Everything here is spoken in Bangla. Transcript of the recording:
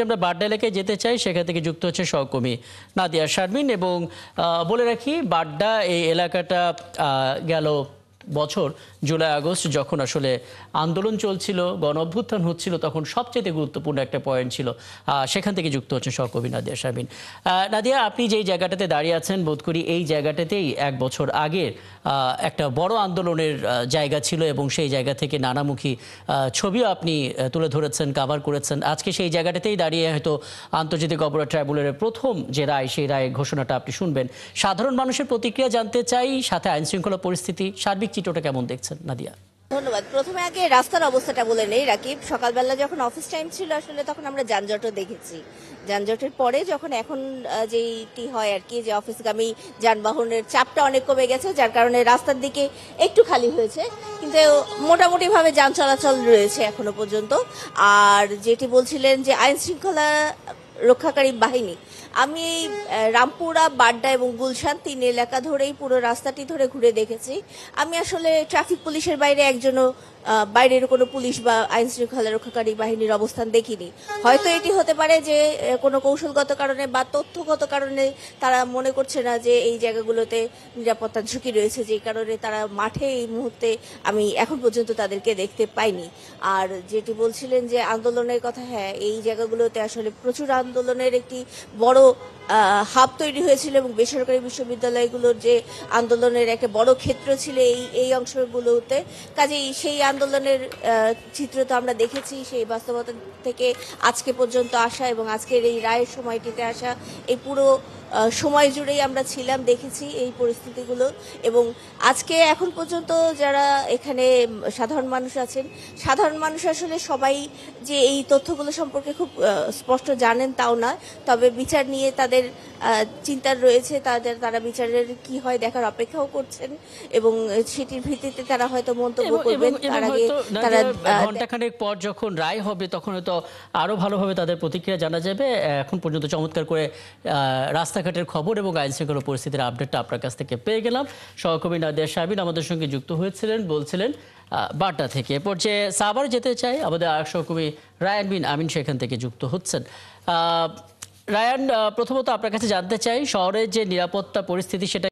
আমরা বাড্ডা এলাকায় যেতে চাই, সেখান থেকে যুক্ত হচ্ছে সহকর্মী নাদিয়া শারমিন। এবং বলে রাখি, বাড্ডা এই এলাকাটা গেল বছর জুলাই আগস্ট যখন আসলে আন্দোলন চলছিল, গণ অভ্যুত্থান হচ্ছিল, তখন সবচেয়ে গুরুত্বপূর্ণ একটা পয়েন্ট ছিল। সেখান থেকে যুক্ত হচ্ছে সহকর্মী নাদিয়া শারমিন। নাদিয়া, আপনি যেই জায়গাটাতে দাঁড়িয়ে আছেন, বোধ করি এই জায়গাটাতেই এক বছর আগের একটা বড় আন্দোলনের জায়গা ছিল এবং সেই জায়গা থেকে নানামুখী ছবিও আপনি তুলে ধরেছেন, কাভার করেছেন। আজকে সেই জায়গাটাতেই দাঁড়িয়ে হয়তো আন্তর্জাতিক অপরাধ ট্রাইব্যুনালের প্রথম যে রায়, সেই রায়ের ঘোষণাটা আপনি শুনবেন। সাধারণ মানুষের প্রতিক্রিয়া জানতে চাই, সাথে আইনশৃঙ্খলা পরিস্থিতি, সার্বিক চিত্রটা কেমন দেখছেন নাদিয়া? ধন্যবাদ। প্রথমে আগে রাস্তার অবস্থাটা বলে নেই রাকিব। সকালবেলা যখন অফিস টাইম ছিল আসলে তখন আমরা যানজটও দেখেছি। যানজটের পরে যখন এখন যেইটি হয় আর কি, যে অফিসগামী যানবাহনের চাপটা অনেক কমে গেছে, যার কারণে রাস্তার দিকে একটু খালি হয়েছে, কিন্তু মোটামুটিভাবে যান চলাচল রয়েছে এখনো পর্যন্ত। আর যেটি বলছিলেন যে আইন শৃঙ্খলা রক্ষাকারী বাহিনী, আমি এই রামপুরা, বাড্ডা এবং গুলশান 3 এলাকা ধরেই পুরো রাস্তাটি ধরে ঘুরে দেখেছি। আমি আসলে ট্রাফিক পুলিশের বাইরে একজনও বাইরের কোনো পুলিশ বা আইন শৃঙ্খলা রক্ষাকারী বাহিনীর অবস্থান দেখিনি। হয়তো এটি হতে পারে যে কোনো কৌশলগত কারণে বা তথ্যগত কারণে তারা মনে করছে না যে এই জায়গাগুলোতে নিরাপত্তার ঝুঁকি রয়েছে, যেই কারণে তারা মাঠে এই মুহূর্তে আমি এখন পর্যন্ত তাদেরকে দেখতে পাইনি। আর যেটি বলছিলেন যে আন্দোলনের কথা, হ্যাঁ, এই জায়গাগুলোতে আসলে প্রচুর আন্দোলনের একটি বড় হাব তৈরি হয়েছিল এবং বেসরকারি বিশ্ববিদ্যালয়গুলোর যে আন্দোলনের একটা বড় ক্ষেত্র ছিল এই অংশগুলোতে। কাজেই সেই আন্দোলনের চিত্র তো আমরা দেখেছি, সেই বাস্তবতা থেকে আজকে পর্যন্ত আসা এবং আজকের এই রায়ের সময়টিতে আসা, এই পুরো সময় জুড়েই আমরা ছিলাম, দেখেছি এই পরিস্থিতিগুলো। এবং আজকে এখন পর্যন্ত যারা এখানে সাধারণ মানুষ আছেন, সাধারণ মানুষ আসলে সবাই যে এই তথ্যগুলো সম্পর্কে খুব স্পষ্ট জানেন তাও না, তবে বিচার নিয়ে তাদের চিন্তার রয়েছে, তারা বিচারের কি হয় দেখার অপেক্ষাও করছেন এবং সেটির ভিত্তিতে তারা হয়তো মন্তব্য করবেন। তার আগে তারা ঘন্টাখানেক পর যখন রায় হবে তখন হয়তো আরো ভালোভাবে তাদের প্রতিক্রিয়া জানা যাবে। এখন পর্যন্ত চমৎকার করে রাস্তাঘাটের খবর এবং আইন শৃঙ্খলা পরিস্থিতির আপডেটটা আপনার কাছ থেকে পেয়ে গেলাম। সহকর্মী নাদিয়া শারমিন আমাদের সঙ্গে যুক্ত হয়েছিলেন, বলছিলেন বাড্ডা থেকে। এরপর যে সাভার যেতে চাই, আমাদের আর সহকর্মী রায়ান বিন আমিন সেখান থেকে যুক্ত হচ্ছেন। রায়ান, প্রথমত আপনার কাছে জানতে চাই, শহরের যে নিরাপত্তা পরিস্থিতি সেটা